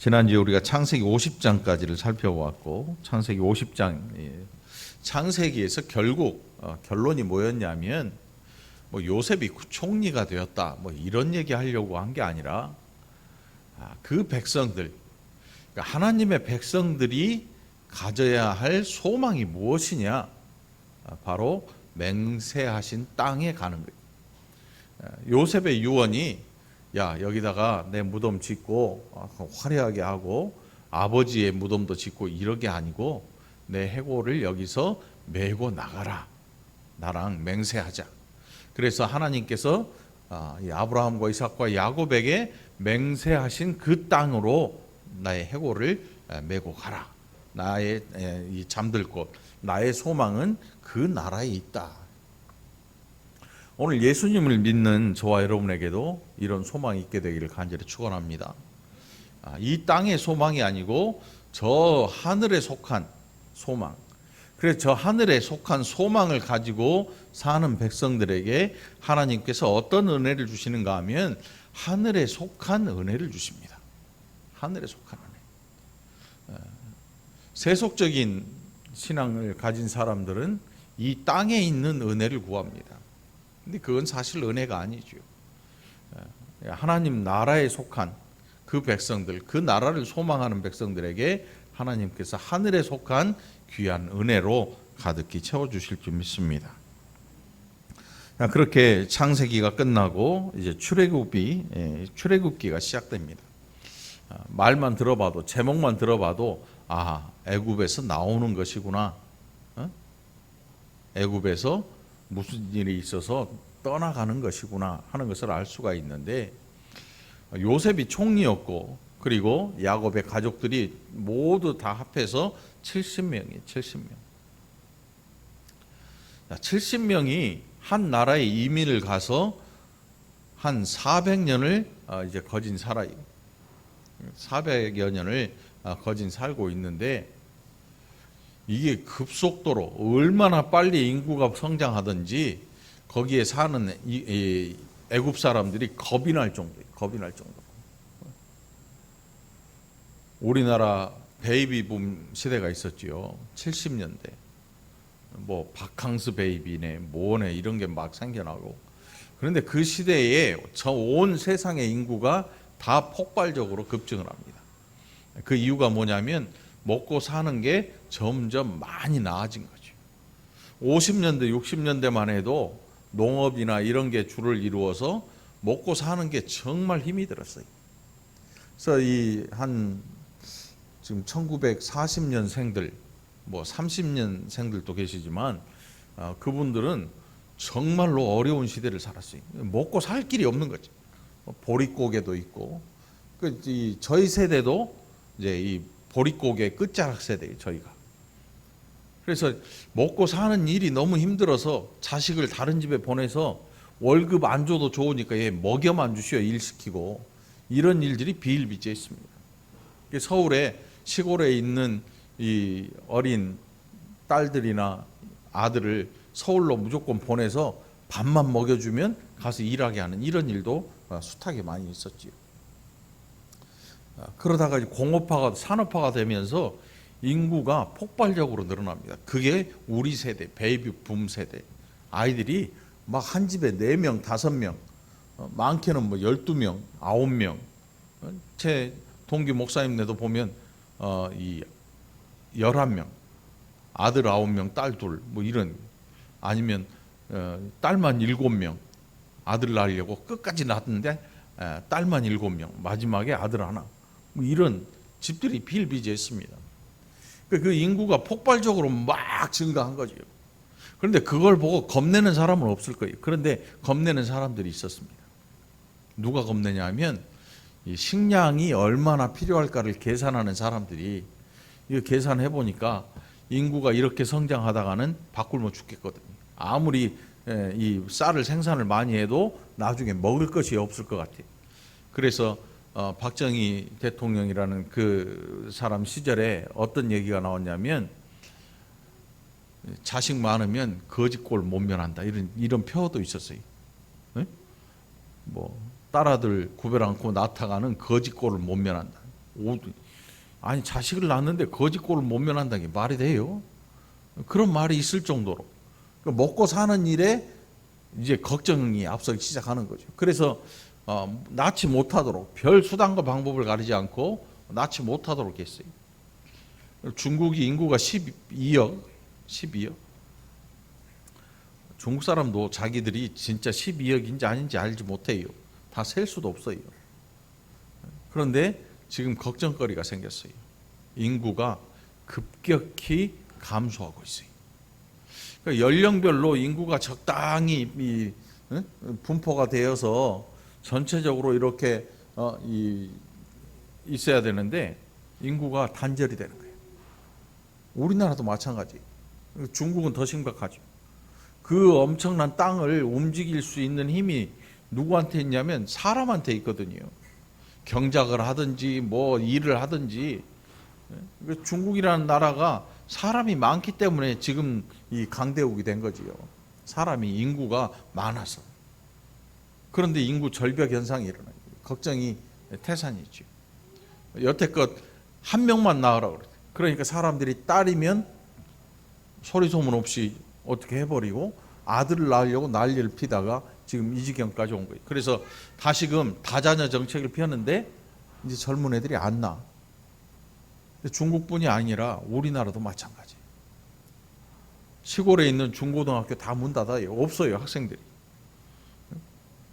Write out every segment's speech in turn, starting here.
지난주에 우리가 창세기 50장까지를 살펴보았고, 창세기 50장, 창세기에서 결국 결론이 뭐였냐면, 요셉이 총리가 되었다, 이런 얘기 하려고 한 게 아니라, 그 백성들, 그러니까 하나님의 백성들이 가져야 할 소망이 무엇이냐? 바로 맹세하신 땅에 가는 거예요. 요셉의 유언이 야, 여기다가 내 무덤 짓고 화려하게 하고 아버지의 무덤도 짓고 이러게 아니고 내 해골을 여기서 메고 나가라. 나랑 맹세하자. 그래서 하나님께서 아브라함과 이삭과 야곱에게 맹세하신 그 땅으로 나의 해골을 메고 가라. 나의 이 잠들 곳, 나의 소망은 그 나라에 있다. 오늘 예수님을 믿는 저와 여러분에게도 이런 소망이 있게 되기를 간절히 축원합니다. 이 땅의 소망이 아니고 저 하늘에 속한 소망. 그래서 저 하늘에 속한 소망을 가지고 사는 백성들에게 하나님께서 어떤 은혜를 주시는가 하면 하늘에 속한 은혜를 주십니다. 하늘에 속한 은혜. 세속적인 신앙을 가진 사람들은 이 땅에 있는 은혜를 구합니다. 근데 그건 사실 은혜가 아니죠. 하나님 나라에 속한 그 백성들, 그 나라를 소망하는 백성들에게 하나님께서 하늘에 속한 귀한 은혜로 가득히 채워주실 줄 믿습니다. 그렇게 창세기가 끝나고 이제 출애굽기가 시작됩니다. 말만 들어봐도, 제목만 들어봐도 애굽에서 나오는 것이구나. 애굽에서 무슨 일이 있어서 떠나가는 것이구나 하는 것을 알 수가 있는데, 요셉이 총리였고 그리고 야곱의 가족들이 모두 다 합해서 70명이에요. 70명. 70명이 한 나라에 이민을 가서 한 400년을 이제 거진 살아요. 400여 년을 거진 살고 있는데, 이게 급속도로 얼마나 빨리 인구가 성장하든지 거기에 사는 이 애굽 사람들이 겁이 날 정도예요. 겁이 날 정도. 우리나라 베이비붐 시대가 있었지요. 70년대. 바캉스 베이비네, 뭐네 이런 게 막 생겨나고. 그런데 그 시대에 저 온 세상의 인구가 다 폭발적으로 급증을 합니다. 그 이유가 뭐냐면 먹고 사는 게 점점 많이 나아진 거죠. 50년대, 60년대만 해도 농업이나 이런 게 주를 이루어서 먹고 사는 게 정말 힘이 들었어요. 그래서 지금 1940년생들, 30년생들도 계시지만 그분들은 정말로 어려운 시대를 살았어요. 먹고 살 길이 없는 거죠. 보릿고개도 있고, 저희 세대도 이제 이 보릿고개 끝자락 세대예요, 저희가. 그래서 먹고 사는 일이 너무 힘들어서 자식을 다른 집에 보내서 월급 안 줘도 좋으니까 얘 먹여만 주시오, 일 시키고. 이런 일들이 비일비재했습니다. 서울에 시골에 있는 이 어린 딸들이나 아들을 서울로 무조건 보내서 밥만 먹여주면 가서 일하게 하는 이런 일도 숱하게 많이 있었지요. 그러다가 공업화가, 산업화가 되면서 인구가 폭발적으로 늘어납니다. 그게 우리 세대, 베이비 붐 세대. 아이들이 막 한 집에 4명, 5명, 많게는 12명, 9명. 제 동기 목사님네도 보면 11명, 아들 9명, 딸 2, 이런. 아니면 딸만 7명, 아들 낳으려고 끝까지 낳았는데 딸만 7명, 마지막에 아들 하나. 이런 집들이 비일비재했습니다. 그 인구가 폭발적으로 막 증가한 거죠. 그런데 그걸 보고 겁내는 사람은 없을 거예요. 그런데 겁내는 사람들이 있었습니다. 누가 겁내냐 하면 이 식량이 얼마나 필요할까를 계산하는 사람들이, 이거 계산해 보니까 인구가 이렇게 성장하다가는 밥 굶어 죽겠거든요. 아무리 이 쌀을 생산을 많이 해도 나중에 먹을 것이 없을 것 같아요. 그래서 박정희 대통령이라는 그 사람 시절에 어떤 얘기가 나왔냐면, 자식 많으면 거지꼴 못 면한다, 이런 표어도 있었어요. 딸아들 구별 않고 낳다가는 거지꼴을 못 면한다. 아니 자식을 낳았는데 거지꼴을 못 면한다는 게 말이 돼요? 그런 말이 있을 정도로 먹고 사는 일에 이제 걱정이 앞서기 시작하는 거죠. 그래서 낳지 못하도록 별 수단과 방법을 가리지 않고 낳지 못하도록 했어요. 중국이 인구가 12억. 중국 사람도 자기들이 진짜 12억인지 아닌지 알지 못해요. 다 셀 수도 없어요. 그런데 지금 걱정거리가 생겼어요. 인구가 급격히 감소하고 있어요. 그러니까 연령별로 인구가 적당히 분포가 되어서 전체적으로 이렇게 있어야 되는데 인구가 단절이 되는 거예요. 우리나라도 마찬가지. 중국은 더 심각하죠. 그 엄청난 땅을 움직일 수 있는 힘이 누구한테 있냐면 사람한테 있거든요. 경작을 하든지 뭐 일을 하든지. 중국이라는 나라가 사람이 많기 때문에 지금 이 강대국이 된 거지요. 사람이 인구가 많아서. 그런데 인구 절벽 현상이 일어나요. 걱정이 태산이죠. 여태껏 한 명만 낳으라고 그래요. 그러니까 사람들이 딸이면 소리 소문 없이 어떻게 해버리고 아들을 낳으려고 난리를 피다가 지금 이 지경까지 온 거예요. 그래서 다시금 다자녀 정책을 펴는데 이제 젊은 애들이 안 낳아. 중국뿐이 아니라 우리나라도 마찬가지. 시골에 있는 중고등학교 다 문 닫아요. 없어요, 학생들이.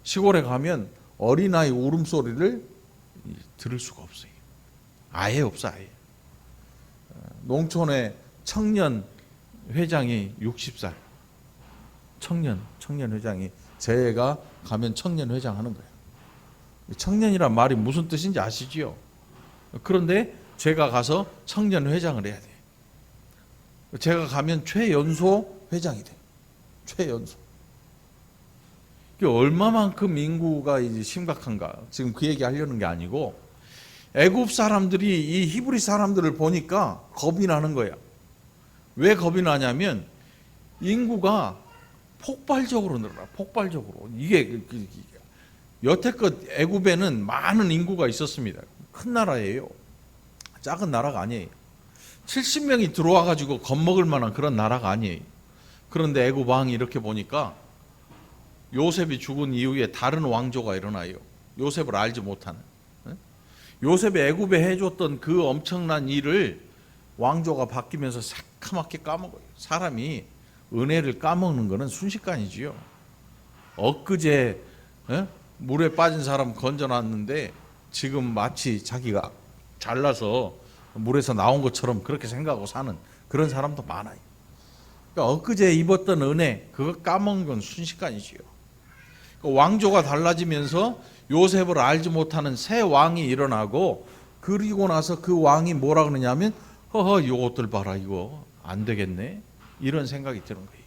시골에 가면 어린아이 울음소리를 들을 수가 없어요. 아예 없어, 아예. 농촌의 청년 회장이 60살. 청년 회장이 제가 가면 청년 회장 하는 거예요. 청년이란 말이 무슨 뜻인지 아시지요? 그런데 제가 가서 청년 회장을 해야 돼요. 제가 가면 최연소 회장이 돼요. 최연소. 얼마만큼 인구가 이제 심각한가? 지금 그 얘기 하려는 게 아니고 애굽 사람들이 이 히브리 사람들을 보니까 겁이 나는 거야. 왜 겁이 나냐면 인구가 폭발적으로 늘어나. 폭발적으로. 이게 여태껏 애굽에는 많은 인구가 있었습니다. 큰 나라예요. 작은 나라가 아니에요. 70명이 들어와 가지고 겁먹을 만한 그런 나라가 아니에요. 그런데 애굽 왕이 이렇게 보니까 요셉이 죽은 이후에 다른 왕조가 일어나요. 요셉을 알지 못하는. 요셉이 애굽에 해줬던 그 엄청난 일을 왕조가 바뀌면서 새카맣게 까먹어요. 사람이 은혜를 까먹는 것은 순식간이지요. 엊그제 물에 빠진 사람 건져놨는데 지금 마치 자기가 잘나서 물에서 나온 것처럼 그렇게 생각하고 사는 그런 사람도 많아요. 그러니까 엊그제 입었던 은혜 그거 까먹는 건 순식간이지요. 왕조가 달라지면서 요셉을 알지 못하는 새 왕이 일어나고 그리고 나서 그 왕이 뭐라 그러냐면 허허 이것들 봐라 이거 안 되겠네 이런 생각이 드는 거예요.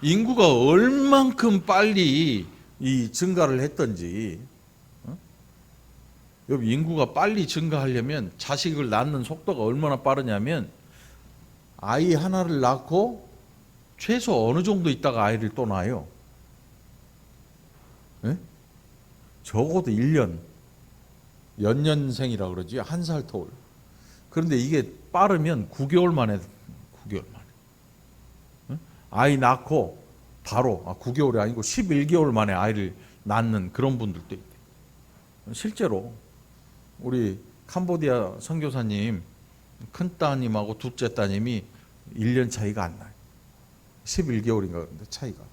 인구가 얼만큼 빨리 이 증가를 했던지 여기 인구가 빨리 증가하려면 자식을 낳는 속도가 얼마나 빠르냐면 아이 하나를 낳고 최소 어느 정도 있다가 아이를 또 낳아요. 네? 적어도 1년 연년생이라 그러지 한 살 터울. 그런데 이게 빠르면 9개월 만에 아이 낳고 바로 9개월이 아니고 11개월 만에 아이를 낳는 그런 분들도 있대. 실제로 우리 캄보디아 선교사님 큰 따님하고 둘째 따님이 1년 차이가 안 나요. 11개월인가 그런데 차이가.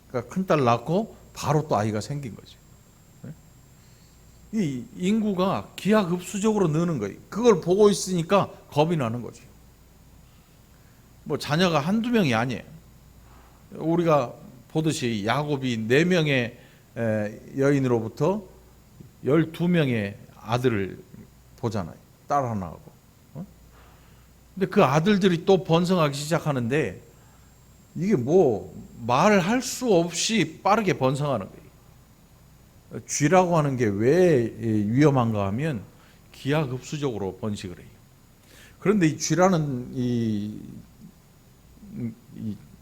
그러니까 큰딸 낳고 바로 또 아이가 생긴 거죠. 이 인구가 기하급수적으로 느는 거예요. 그걸 보고 있으니까 겁이 나는 거죠. 뭐 자녀가 한두 명이 아니에요. 우리가 보듯이 야곱이 4명의 여인으로부터 12명의 아들을 보잖아요. 딸 하나하고. 근데 그 아들들이 또 번성하기 시작하는데 이게 뭐 말할 수 없이 빠르게 번성하는 거예요. 쥐라고 하는 게 왜 위험한가 하면 기하급수적으로 번식을 해요. 그런데 이 쥐라는 이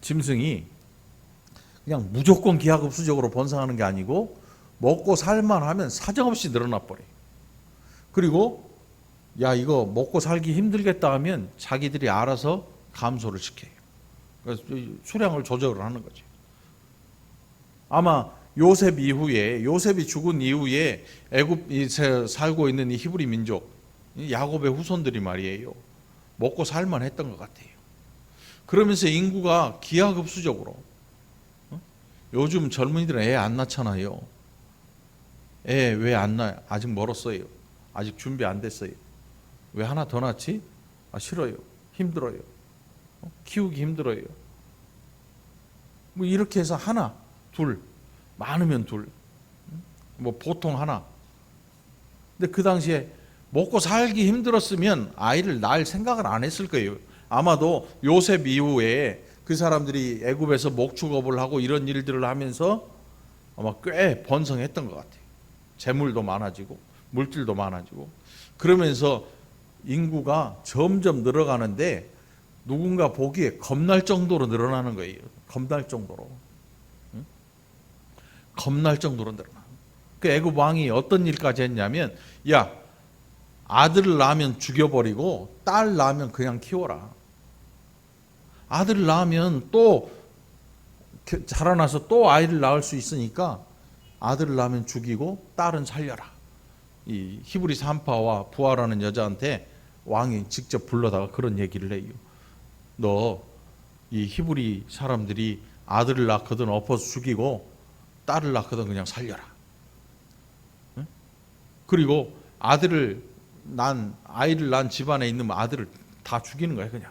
짐승이 그냥 무조건 기하급수적으로 번성하는 게 아니고 먹고 살만 하면 사정없이 늘어나 버려요. 그리고 야 이거 먹고 살기 힘들겠다 하면 자기들이 알아서 감소를 시켜요. 그래서 수량을 조절을 하는 거죠. 아마 요셉이 죽은 이후에 애굽에 살고 있는 이 히브리 민족, 야곱의 후손들이 말이에요. 먹고 살만 했던 것 같아요. 그러면서 인구가 기하급수적으로, 요즘 젊은이들은 애 안 낳잖아요. 애 왜 안 낳아요? 아직 멀었어요. 아직 준비 안 됐어요. 왜 하나 더 낳지? 싫어요. 힘들어요. 키우기 힘들어요. 뭐 이렇게 해서 하나, 둘, 많으면 둘, 뭐 보통 하나. 근데 그 당시에 먹고 살기 힘들었으면 아이를 낳을 생각을 안 했을 거예요. 아마도 요셉 이후에 그 사람들이 애굽에서 목축업을 하고 이런 일들을 하면서 아마 꽤 번성했던 것 같아요. 재물도 많아지고 물질도 많아지고 그러면서 인구가 점점 늘어가는데 누군가 보기에 겁날 정도로 늘어나는 거예요. 겁날 정도로. 겁날 정도로 늘어나. 그 애굽 왕이 어떤 일까지 했냐면, 야 아들을 낳으면 죽여버리고 딸 낳으면 그냥 키워라. 아들을 낳으면 또 자라나서 또 아이를 낳을 수 있으니까 아들을 낳으면 죽이고 딸은 살려라. 이 히브리 산파와 부하라는 여자한테 왕이 직접 불러다가 그런 얘기를 해요. 너 이 히브리 사람들이 아들을 낳거든 엎어서 죽이고 딸을 낳거든 그냥 살려라. 응? 그리고 아이를 낳은 집안에 있는 아들을 다 죽이는 거야. 그냥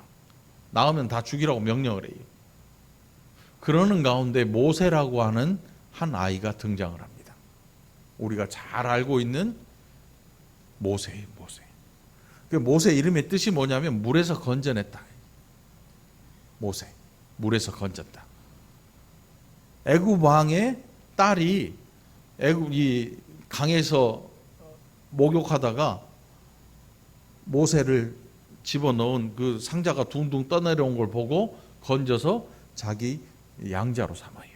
낳으면 다 죽이라고 명령을 해요. 그러는 가운데 모세라고 하는 한 아이가 등장을 합니다. 우리가 잘 알고 있는 모세예요. 모세 이름의 뜻이 뭐냐면 물에서 건져냈다. 모세, 물에서 건졌다. 애굽 왕의 딸이 이 강에서 목욕하다가 모세를 집어넣은 그 상자가 둥둥 떠내려온 걸 보고 건져서 자기 양자로 삼아요.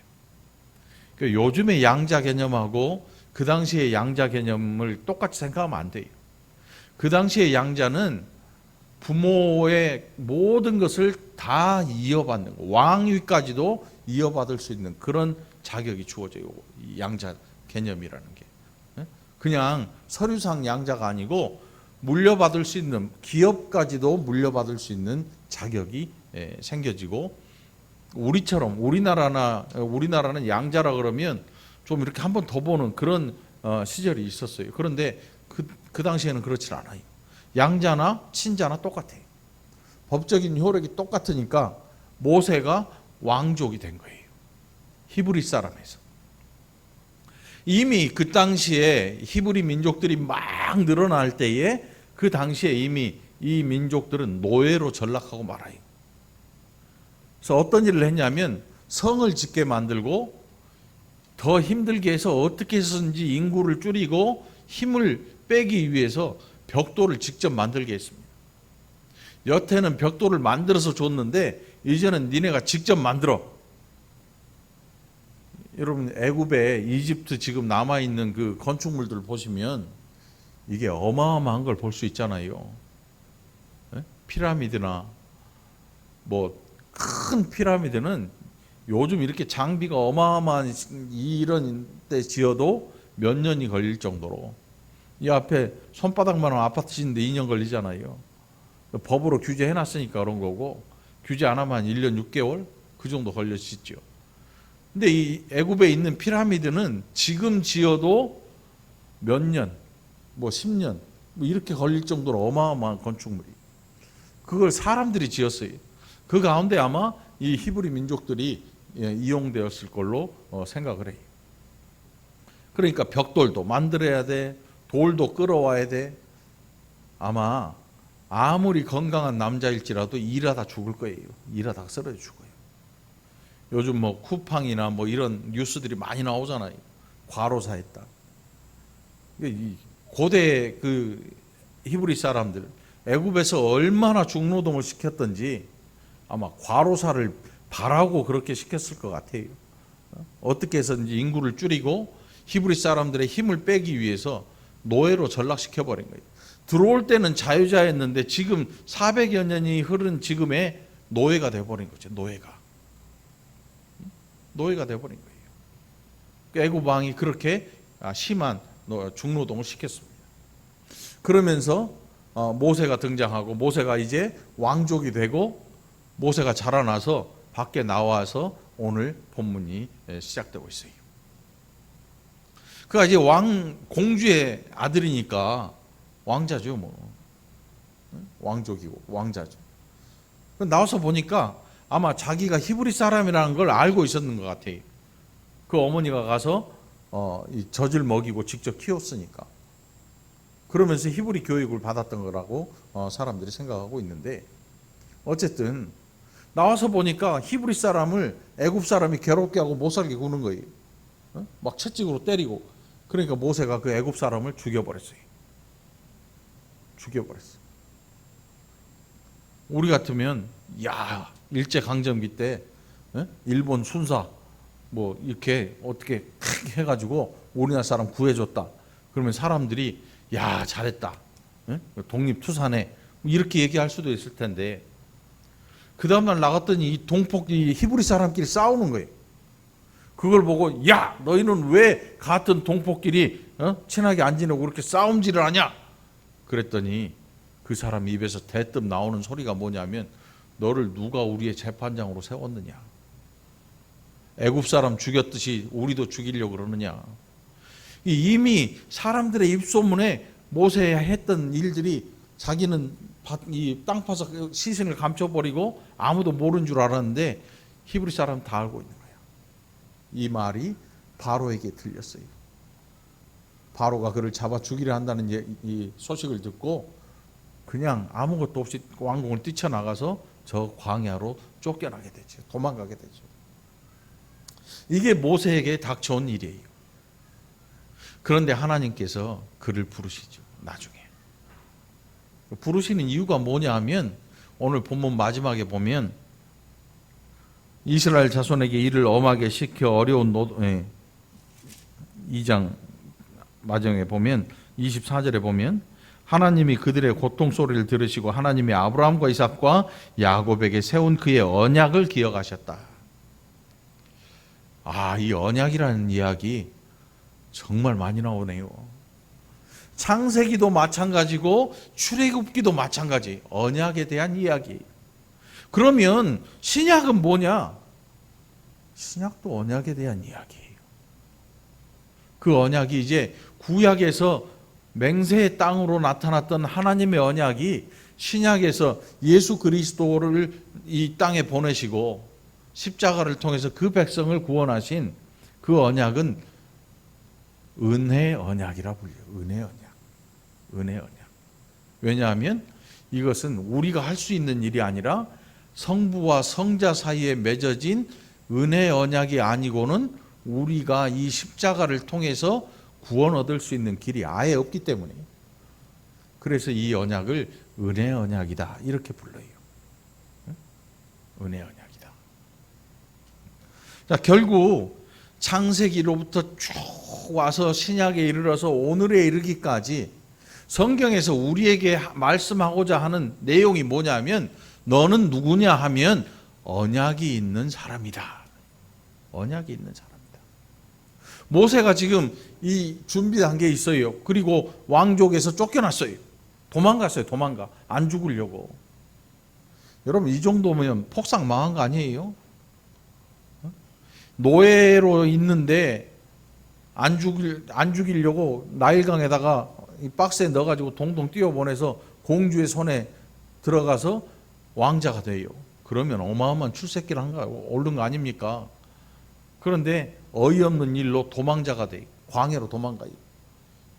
그러니까 요즘의 양자 개념하고 그 당시의 양자 개념을 똑같이 생각하면 안 돼요. 그 당시의 양자는 부모의 모든 것을 다 이어받는 거, 왕위까지도 이어받을 수 있는 그런 자격이 주어져요. 이 양자 개념이라는 게. 그냥 서류상 양자가 아니고 물려받을 수 있는, 기업까지도 물려받을 수 있는 자격이 생겨지고, 우리처럼 우리나라는 양자라 그러면 좀 이렇게 한 번 더 보는 그런 시절이 있었어요. 그런데 그 당시에는 그렇지 않아요. 양자나 친자나 똑같아요. 법적인 효력이 똑같으니까 모세가 왕족이 된 거예요. 히브리 사람에서. 이미 그 당시에 히브리 민족들이 막 늘어날 때에 그 당시에 이미 이 민족들은 노예로 전락하고 말아요. 그래서 어떤 일을 했냐면 성을 짓게 만들고 더 힘들게 해서 어떻게 해서든지 인구를 줄이고 힘을 빼기 위해서 벽돌을 직접 만들게 했습니다. 여태는 벽돌을 만들어서 줬는데 이제는 니네가 직접 만들어. 여러분 애굽에 이집트 지금 남아있는 그 건축물들 보시면 이게 어마어마한 걸 볼 수 있잖아요. 피라미드나 뭐 큰 피라미드는 요즘 이렇게 장비가 어마어마한 이런 때 지어도 몇 년이 걸릴 정도로, 이 앞에 손바닥만한 아파트 짓는데 2년 걸리잖아요. 법으로 규제해놨으니까 그런 거고, 규제 안 하면 1년 6개월 그 정도 걸려 짓죠. 근데 이 애굽에 있는 피라미드는 지금 지어도 몇 년, 뭐 10년 뭐 이렇게 걸릴 정도로 어마어마한 건축물이, 그걸 사람들이 지었어요. 그 가운데 아마 이 히브리 민족들이 이용되었을 걸로 생각을 해요. 그러니까 벽돌도 만들어야 돼, 돌도 끌어와야 돼. 아마 아무리 건강한 남자일지라도 일하다 죽을 거예요. 일하다가 쓰러져 죽어요. 요즘 뭐 쿠팡이나 뭐 이런 뉴스들이 많이 나오잖아요. 과로사했다. 이 고대 그 히브리 사람들, 애굽에서 얼마나 중노동을 시켰던지 아마 과로사를 바라고 그렇게 시켰을 것 같아요. 어떻게 해서든지 인구를 줄이고 히브리 사람들의 힘을 빼기 위해서 노예로 전락시켜버린 거예요. 들어올 때는 자유자였는데 지금 400여 년이 흐른 지금의 노예가 되어버린 거죠. 노예가 되어버린 거예요. 애굽 왕이 그렇게 심한 중노동을 시켰습니다. 그러면서 모세가 등장하고 모세가 이제 왕족이 되고 모세가 자라나서 밖에 나와서 오늘 본문이 시작되고 있어요. 그가 이제 공주의 아들이니까 왕자죠, 뭐. 왕족이고 왕자죠. 나와서 보니까 아마 자기가 히브리 사람이라는 걸 알고 있었는 것 같아요. 그 어머니가 가서 이 젖을 먹이고 직접 키웠으니까. 그러면서 히브리 교육을 받았던 거라고 사람들이 생각하고 있는데, 어쨌든 나와서 보니까 히브리 사람을 애굽 사람이 괴롭게 하고 못 살게 구는 거예요. 막 채찍으로 때리고. 그러니까 모세가 그 애굽 사람을 죽여버렸어요. 우리 같으면 일제강점기 때 일본 순사 뭐 이렇게 어떻게 해가지고 우리나라 사람 구해줬다. 그러면 사람들이 잘했다. 독립투사네. 이렇게 얘기할 수도 있을 텐데, 그 다음날 나갔더니 이 히브리 사람끼리 싸우는 거예요. 그걸 보고 너희는 왜 같은 동포끼리 친하게 안 지내고 그렇게 싸움질을 하냐? 그랬더니 그 사람 입에서 대뜸 나오는 소리가 뭐냐면, 너를 누가 우리의 재판장으로 세웠느냐? 애굽 사람 죽였듯이 우리도 죽이려고 그러느냐? 이미 사람들의 입소문에 모세가 했던 일들이, 자기는 이 땅 파서 시신을 감춰버리고 아무도 모르는 줄 알았는데 히브리 사람 다 알고 있는 거예요. 이 말이 바로에게 들렸어요. 바로가 그를 잡아 죽이려 한다는 이 소식을 듣고 그냥 아무것도 없이 왕궁을 뛰쳐나가서 저 광야로 쫓겨나게 되죠. 도망가게 되죠. 이게 모세에게 닥쳐온 일이에요. 그런데 하나님께서 그를 부르시죠. 나중에 부르시는 이유가 뭐냐 하면, 오늘 본문 마지막에 보면 이스라엘 자손에게 이를 엄하게 시켜 어려운 2장 마지막에 보면 24절에 보면, 하나님이 그들의 고통 소리를 들으시고 하나님이 아브라함과 이삭과 야곱에게 세운 그의 언약을 기억하셨다. 이 언약이라는 이야기 정말 많이 나오네요. 창세기도 마찬가지고 출애굽기도 마찬가지. 언약에 대한 이야기. 그러면 신약은 뭐냐? 신약도 언약에 대한 이야기예요. 그 언약이 이제 구약에서 맹세의 땅으로 나타났던 하나님의 언약이 신약에서 예수 그리스도를 이 땅에 보내시고 십자가를 통해서 그 백성을 구원하신 그 언약은 은혜의 언약이라 불려요. 은혜의 언약. 왜냐하면 이것은 우리가 할 수 있는 일이 아니라 성부와 성자 사이에 맺어진 은혜의 언약이 아니고는 우리가 이 십자가를 통해서 구원 얻을 수 있는 길이 아예 없기 때문에, 그래서 이 언약을 은혜의 언약이다 이렇게 불러요. 은혜의 언약이다. 자, 결국 창세기로부터 쭉 와서 신약에 이르러서 오늘에 이르기까지 성경에서 우리에게 말씀하고자 하는 내용이 뭐냐면, 너는 누구냐 하면 언약이 있는 사람이다. 언약이 있는 사람이다. 모세가 지금 이 준비 단계에 있어요. 그리고 왕족에서 쫓겨났어요. 도망갔어요. 안 죽으려고. 여러분, 이 정도면 폭삭 망한 거 아니에요? 노예로 있는데 안 죽이려고 나일강에다가 이 박스에 넣어가지고 동동 띄워보내서 공주의 손에 들어가서 왕자가 돼요. 그러면 어마어마한 출세기를 한 거예요. 옳은 거 아닙니까? 그런데 어이없는 일로 도망자가 돼요. 광야로 도망가요.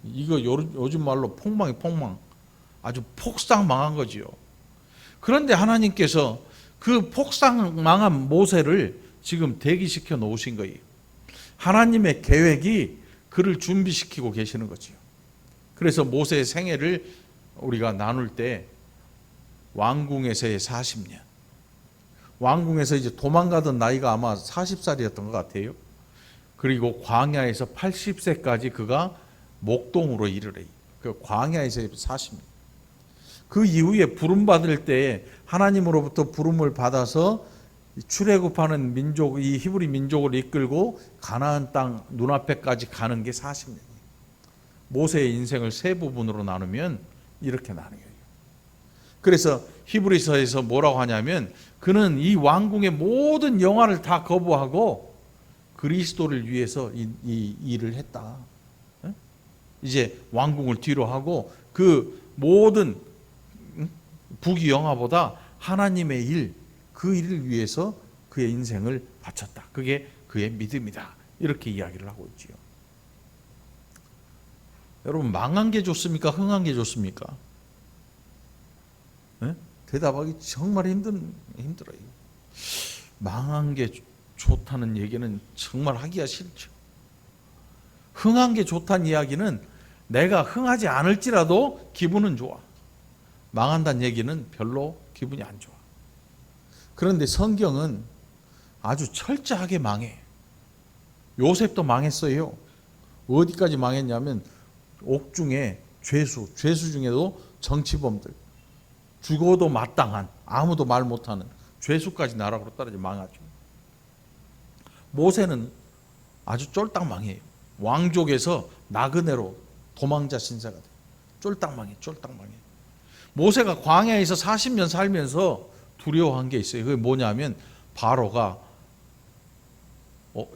이거 요즘 말로 폭망. 아주 폭삭 망한 거지요. 그런데 하나님께서 그 폭삭 망한 모세를 지금 대기시켜 놓으신 거예요. 하나님의 계획이 그를 준비시키고 계시는 거지요. 그래서 모세의 생애를 우리가 나눌 때 왕궁에서의 40년, 왕궁에서 이제 도망가던 나이가 아마 40살이었던 것 같아요. 그리고 광야에서 80세까지 그가 목동으로 이르래. 그 광야에서 40년. 그 이후에 부름 받을 때 하나님으로부터 부름을 받아서 출애굽하는 민족, 이 히브리 민족을 이끌고 가나안 땅 눈앞에까지 가는 게 40년이에요. 모세의 인생을 세 부분으로 나누면 이렇게 나뉘어요. 그래서 히브리서에서 뭐라고 하냐면 그는 이 왕궁의 모든 영화를 다 거부하고 그리스도를 위해서 이 일을 했다. 이제 왕궁을 뒤로 하고 그 모든 부귀 영화보다 하나님의 일, 그 일을 위해서 그의 인생을 바쳤다. 그게 그의 믿음이다. 이렇게 이야기를 하고 있지요. 여러분, 망한 게 좋습니까? 흥한 게 좋습니까? 네? 대답하기 정말 힘들어요. 망한 게 좋다는 얘기는 정말 하기가 싫죠. 흥한 게 좋다는 이야기는 내가 흥하지 않을지라도 기분은 좋아. 망한다는 얘기는 별로 기분이 안 좋아. 그런데 성경은 아주 철저하게 망해. 요셉도 망했어요. 어디까지 망했냐면 옥중에 죄수 중에도 정치범들, 죽어도 마땅한, 아무도 말 못하는 죄수까지 나락으로 떨어져 망하죠. 모세는 아주 쫄딱 망해요. 왕족에서 나그네로 도망자 신세가 돼. 쫄딱 망해. 모세가 광야에서 40년 살면서 두려워한 게 있어요. 그게 뭐냐면 바로가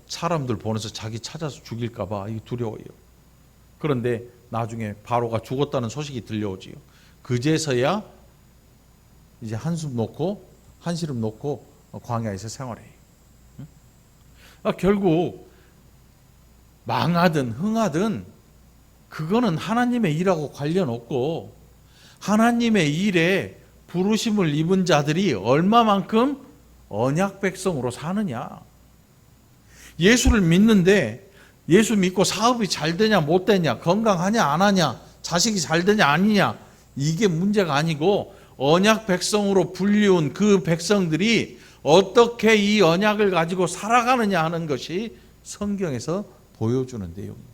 사람들 보내서 자기 찾아서 죽일까 봐 이게 두려워요. 그런데 나중에 바로가 죽었다는 소식이 들려오지요. 그제서야 이제 한시름 놓고 광야에서 생활해요. 결국 망하든 흥하든 그거는 하나님의 일하고 관련 없고 하나님의 일에 부르심을 입은 자들이 얼마만큼 언약 백성으로 사느냐. 예수를 믿는데 예수 믿고 사업이 잘 되냐 못 되냐, 건강하냐 안 하냐, 자식이 잘 되냐 아니냐, 이게 문제가 아니고 언약 백성으로 불리운 그 백성들이 어떻게 이 언약을 가지고 살아가느냐 하는 것이 성경에서 보여주는 내용입니다.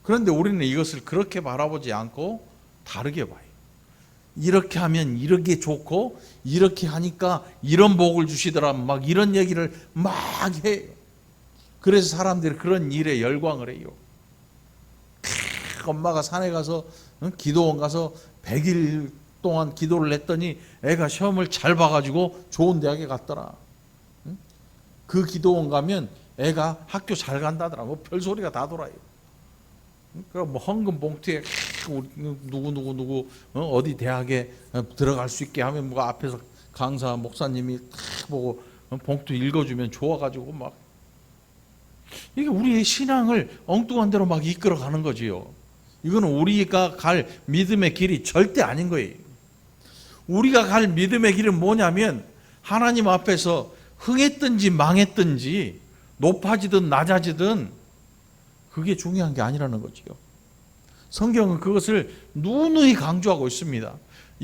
그런데 우리는 이것을 그렇게 바라보지 않고 다르게 봐요. 이렇게 하면 이렇게 좋고 이렇게 하니까 이런 복을 주시더라, 막 이런 얘기를 막 해요. 그래서 사람들이 그런 일에 열광을 해요. 엄마가 산에 가서 기도원 가서 100일 동안 기도를 했더니 애가 시험을 잘 봐가지고 좋은 대학에 갔더라. 그 기도원 가면 애가 학교 잘 간다더라. 뭐 별소리가 다 돌아요. 그럼 뭐 헌금 봉투에 누구 어디 대학에 들어갈 수 있게 하면 뭐 앞에서 강사 목사님이 보고 봉투 읽어주면 좋아가지고 막 이게 우리의 신앙을 엉뚱한 대로 막 이끌어가는 거지요. 이거는 우리가 갈 믿음의 길이 절대 아닌 거예요. 우리가 갈 믿음의 길은 뭐냐면 하나님 앞에서 흥했든지 망했든지 높아지든 낮아지든 그게 중요한 게 아니라는 거지요. 성경은 그것을 누누이 강조하고 있습니다.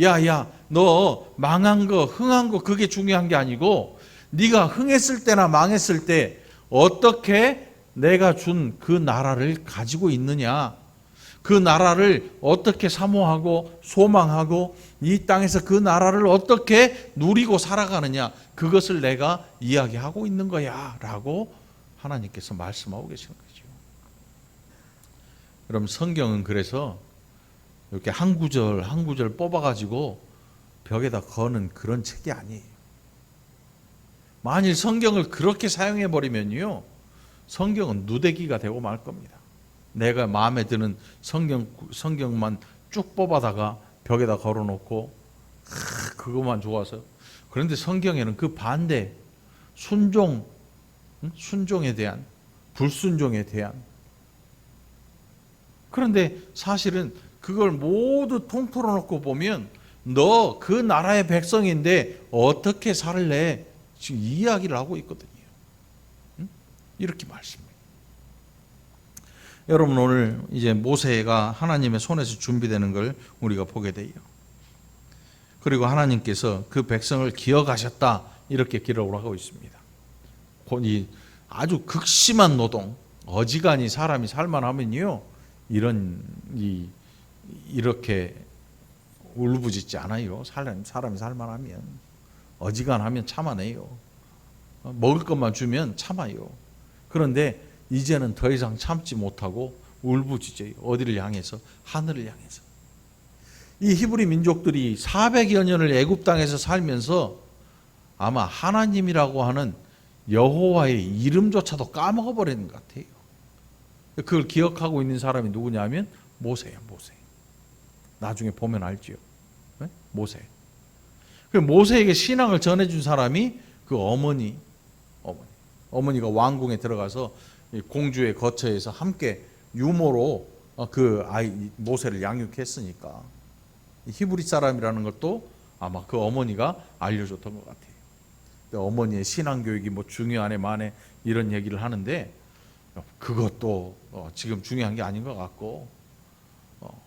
야야, 너 망한 거, 흥한 거 그게 중요한 게 아니고 네가 흥했을 때나 망했을 때 어떻게 내가 준 그 나라를 가지고 있느냐, 그 나라를 어떻게 사모하고 소망하고 이 땅에서 그 나라를 어떻게 누리고 살아가느냐, 그것을 내가 이야기하고 있는 거야 라고 하나님께서 말씀하고 계시는 거죠. 여러분, 성경은 그래서 이렇게 한 구절 한 구절 뽑아가지고 벽에다 거는 그런 책이 아니에요. 만일 성경을 그렇게 사용해버리면요, 성경은 누대기가 되고 말 겁니다. 내가 마음에 드는 성경만 쭉 뽑아다가 벽에다 걸어놓고 그것만 좋아서. 그런데 성경에는 그 반대, 순종에 대한, 불순종에 대한. 그런데 사실은 그걸 모두 통틀어 놓고 보면 너 그 나라의 백성인데 어떻게 살래? 지금 이야기를 하고 있거든요. 이렇게 말씀해요. 여러분, 오늘 이제 모세가 하나님의 손에서 준비되는 걸 우리가 보게 돼요. 그리고 하나님께서 그 백성을 기억하셨다, 이렇게 기록을 하고 있습니다. 아주 극심한 노동, 어지간히 사람이 살만하면요 이렇게 울부짖지 않아요. 사람이 살만하면, 어지간하면 참아내요. 먹을 것만 주면 참아요. 그런데 이제는 더 이상 참지 못하고 울부짖어요. 어디를 향해서? 하늘을 향해서. 이 히브리 민족들이 400여 년을 애굽 땅에서 살면서 아마 하나님이라고 하는 여호와의 이름조차도 까먹어 버리는 것 같아요. 그걸 기억하고 있는 사람이 누구냐면 모세예요. 모세. 나중에 보면 알지요. 네? 모세. 모세에게 신앙을 전해준 사람이 그 어머니가 왕궁에 들어가서 공주의 거처에서 함께 유모로 그 아이 모세를 양육했으니까 히브리 사람이라는 것도 아마 그 어머니가 알려줬던 것 같아요. 어머니의 신앙 교육이 뭐 중요하네 마네 이런 얘기를 하는데 그것도 지금 중요한 게 아닌 것 같고,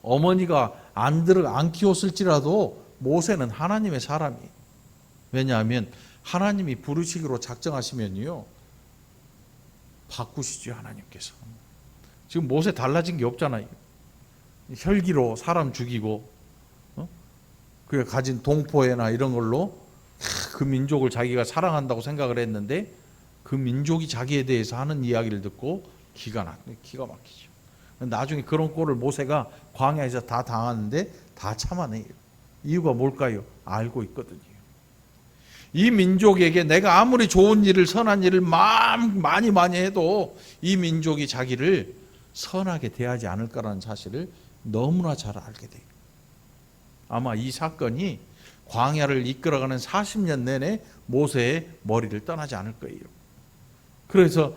어머니가 안 키웠을지라도 모세는 하나님의 사람이. 왜냐하면 하나님이 부르시기로 작정하시면요 바꾸시죠. 하나님께서. 지금 모세 달라진 게 없잖아요. 혈기로 사람 죽이고 그가 가진 동포애나 이런 걸로 그 민족을 자기가 사랑한다고 생각을 했는데 그 민족이 자기에 대해서 하는 이야기를 듣고 기가 막히죠. 나중에 그런 꼴을 모세가 광야에서 다 당하는데 다 참아내요. 이유가 뭘까요? 알고 있거든요. 이 민족에게 내가 아무리 좋은 일을 선한 일을 많이 해도 이 민족이 자기를 선하게 대하지 않을 거라는 사실을 너무나 잘 알게 돼요. 아마 이 사건이 광야를 이끌어가는 40년 내내 모세의 머리를 떠나지 않을 거예요. 그래서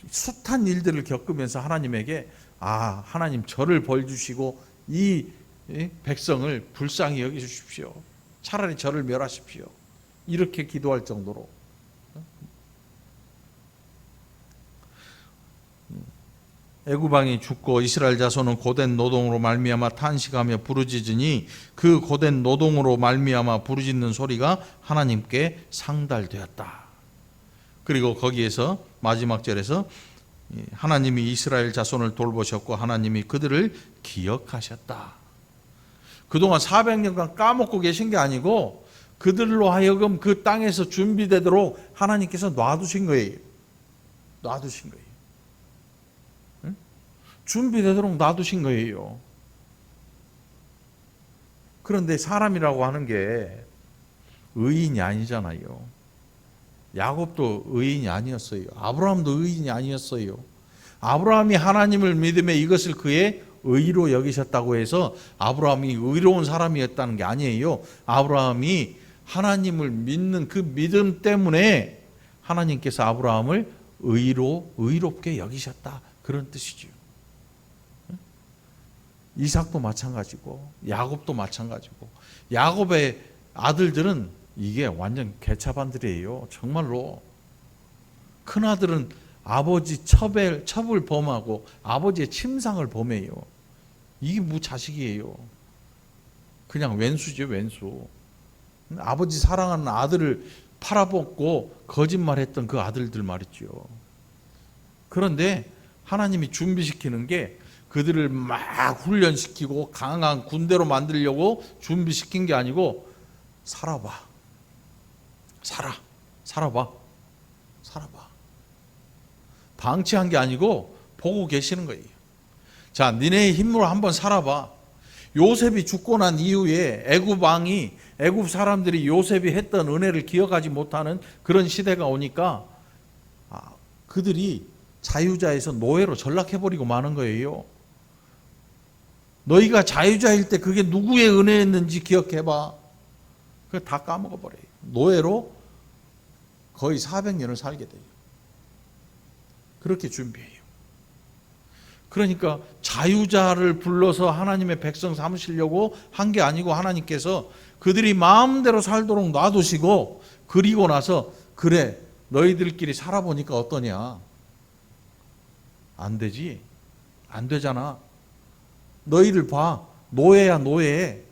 숱한 일들을 겪으면서 하나님에게 하나님 저를 벌 주시고 이 백성을 불쌍히 여기주십시오. 차라리 저를 멸하십시오. 이렇게 기도할 정도로. 애굽 왕이 죽고 이스라엘 자손은 고된 노동으로 말미암아 탄식하며 부르짖으니 그 고된 노동으로 말미암아 부르짖는 소리가 하나님께 상달되었다. 그리고 거기에서 마지막 절에서 하나님이 이스라엘 자손을 돌보셨고 하나님이 그들을 기억하셨다. 그동안 400년간 까먹고 계신 게 아니고 그들로 하여금 그 땅에서 준비되도록 하나님께서 놔두신 거예요. 놔두신 거예요. 준비되도록 놔두신 거예요. 그런데 사람이라고 하는 게 의인이 아니잖아요. 야곱도 의인이 아니었어요. 아브라함도 의인이 아니었어요. 아브라함이 하나님을 믿음에 이것을 그의 의로 여기셨다고 해서 아브라함이 의로운 사람이었다는 게 아니에요. 아브라함이 하나님을 믿는 그 믿음 때문에 하나님께서 아브라함을 의롭게 여기셨다. 그런 뜻이죠. 이삭도 마찬가지고 야곱도 마찬가지고, 야곱의 아들들은 이게 완전 개차반들이에요. 정말로. 큰아들은 아버지 첩을 범하고 아버지의 침상을 범해요. 이게 자식이에요. 그냥 왼수죠, 왼수. 아버지 사랑하는 아들을 팔아먹고 거짓말했던 그 아들들 말이죠. 그런데 하나님이 준비시키는 게 그들을 막 훈련시키고 강한 군대로 만들려고 준비시킨 게 아니고 살아봐. 살아봐. 방치한 게 아니고 보고 계시는 거예요. 자, 니네의 힘으로 한번 살아봐. 요셉이 죽고 난 이후에 애굽 사람들이 요셉이 했던 은혜를 기억하지 못하는 그런 시대가 오니까 그들이 자유자에서 노예로 전락해버리고 마는 거예요. 너희가 자유자일 때 그게 누구의 은혜였는지 기억해봐. 그걸 다 까먹어버려요. 노예로 거의 400년을 살게 돼요. 그렇게 준비해요. 그러니까 자유자를 불러서 하나님의 백성 삼으시려고 한 게 아니고 하나님께서 그들이 마음대로 살도록 놔두시고, 그리고 나서 그래 너희들끼리 살아보니까 어떠냐. 안 되지. 안 되잖아. 너희를 봐. 노예야 노예.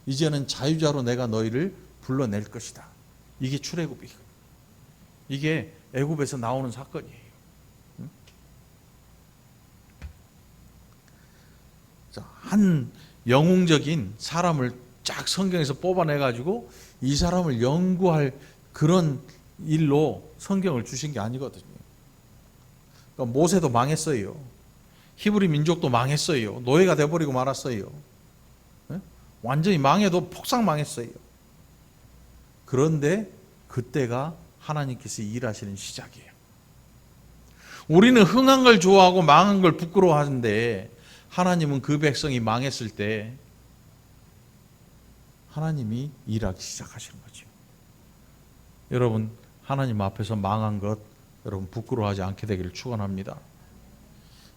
이제는 자유자로 내가 너희를 불러낼 것이다. 이게 출애굽이거든요. 이게 애굽에서 나오는 사건이에요. 한 영웅적인 사람을 쫙 성경에서 뽑아내가지고 이 사람을 연구할 그런 일로 성경을 주신 게 아니거든요. 그러니까 모세도 망했어요. 히브리 민족도 망했어요. 노예가 돼버리고 말았어요. 완전히 망해도 폭삭 망했어요. 그런데 그때가 하나님께서 일하시는 시작이에요. 우리는 흥한 걸 좋아하고 망한 걸 부끄러워하는데 하나님은 그 백성이 망했을 때 하나님이 일하기 시작하시는 거죠. 여러분, 하나님 앞에서 망한 것 여러분 부끄러워하지 않게 되기를 축원합니다.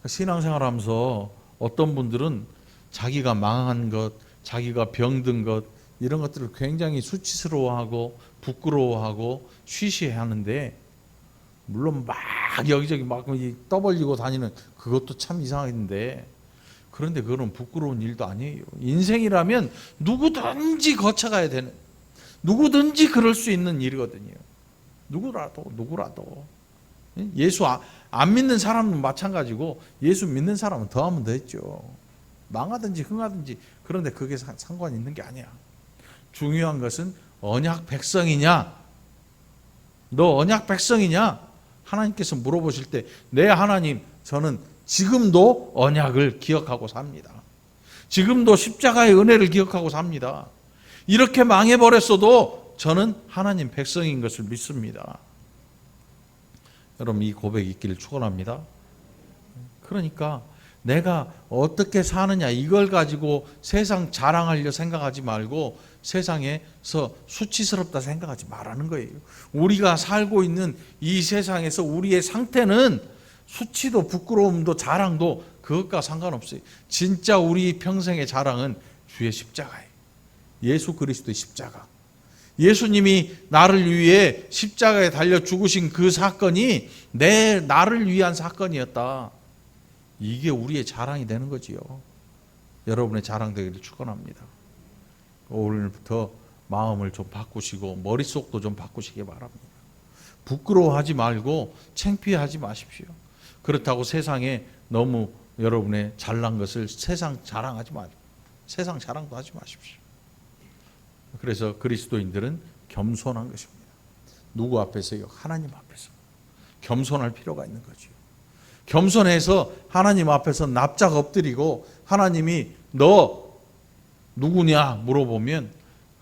신앙생활하면서 어떤 분들은 자기가 망한 것, 자기가 병든 것 이런 것들을 굉장히 수치스러워하고 부끄러워하고 쉬쉬해하는데, 물론 막 여기저기 막 떠벌리고 다니는 그것도 참 이상한데, 그런데 그거는 부끄러운 일도 아니에요. 인생이라면 누구든지 거쳐가야 되는, 누구든지 그럴 수 있는 일이거든요. 누구라도. 예수 안 믿는 사람은 마찬가지고 예수 믿는 사람은 더하면 더 했죠. 망하든지 흥하든지. 그런데 그게 상관이 있는 게 아니야. 중요한 것은 언약 백성이냐, 너 언약 백성이냐 하나님께서 물어보실 때, 네 하나님, 저는 지금도 언약을 기억하고 삽니다. 지금도 십자가의 은혜를 기억하고 삽니다. 이렇게 망해버렸어도 저는 하나님 백성인 것을 믿습니다. 여러분, 이 고백이 있기를 축원합니다. 그러니까 내가 어떻게 사느냐 이걸 가지고 세상 자랑하려 생각하지 말고 세상에서 수치스럽다 생각하지 말라는 거예요. 우리가 살고 있는 이 세상에서 우리의 상태는 수치도 부끄러움도 자랑도 그것과 상관없어요. 진짜 우리 평생의 자랑은 주의 십자가예요. 예수 그리스도의 십자가. 예수님이 나를 위해 십자가에 달려 죽으신 그 사건이 나를 위한 사건이었다. 이게 우리의 자랑이 되는 거지요. 여러분의 자랑 되기를 축원합니다. 오늘부터 마음을 좀 바꾸시고 머릿속도 좀 바꾸시기 바랍니다. 부끄러워하지 말고 창피하지 마십시오. 그렇다고 세상에 너무 여러분의 잘난 것을 세상 자랑하지 마십시오. 세상 자랑도 하지 마십시오. 그래서 그리스도인들은 겸손한 것입니다. 누구 앞에서요? 하나님 앞에서. 겸손할 필요가 있는 거죠. 겸손해서 하나님 앞에서 납작 엎드리고, 하나님이 너 누구냐 물어보면,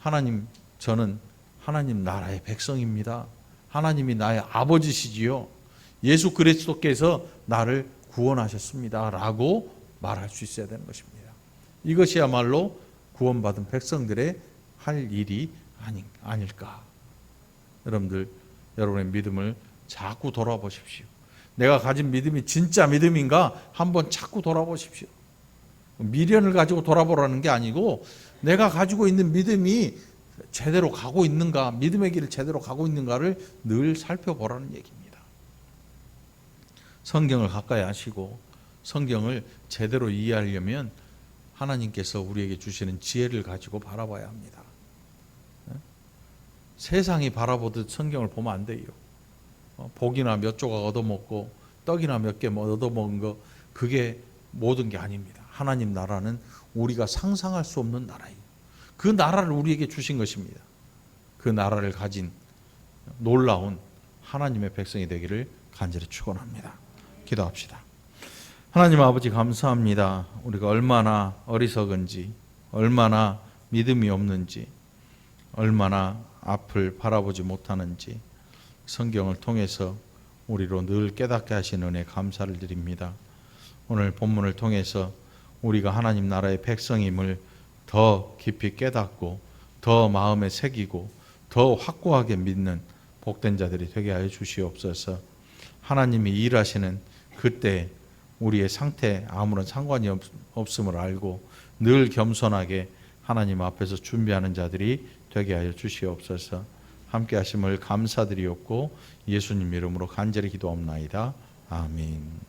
하나님, 저는 하나님 나라의 백성입니다. 하나님이 나의 아버지시지요. 예수 그리스도께서 나를 구원하셨습니다. 라고 말할 수 있어야 되는 것입니다. 이것이야말로 구원받은 백성들의 할 일이 아닐까. 여러분들, 여러분의 믿음을 자꾸 돌아보십시오. 내가 가진 믿음이 진짜 믿음인가 한번 자꾸 돌아보십시오. 미련을 가지고 돌아보라는 게 아니고, 내가 가지고 있는 믿음이 제대로 가고 있는가, 믿음의 길을 제대로 가고 있는가를 늘 살펴보라는 얘기입니다. 성경을 가까이 하시고 성경을 제대로 이해하려면 하나님께서 우리에게 주시는 지혜를 가지고 바라봐야 합니다. 세상이 바라보듯 성경을 보면 안 돼요. 복이나 몇 조각 얻어먹고 떡이나 몇 개 얻어먹은 거, 그게 모든 게 아닙니다. 하나님 나라는 우리가 상상할 수 없는 나라예요. 그 나라를 우리에게 주신 것입니다. 그 나라를 가진 놀라운 하나님의 백성이 되기를 간절히 축원합니다. 기도합시다. 하나님 아버지, 감사합니다. 우리가 얼마나 어리석은지, 얼마나 믿음이 없는지, 얼마나 앞을 바라보지 못하는지 성경을 통해서 우리로 늘 깨닫게 하시는 은혜 감사를 드립니다. 오늘 본문을 통해서 우리가 하나님 나라의 백성임을 더 깊이 깨닫고 더 마음에 새기고 더 확고하게 믿는 복된 자들이 되게 하여 주시옵소서. 하나님이 일하시는 그때 우리의 상태 아무런 상관이 없음을 알고 늘 겸손하게 하나님 앞에서 준비하는 자들이 되게 하여 주시옵소서. 함께 하심을 감사드리옵고 예수님 이름으로 간절히 기도옵나이다. 아멘.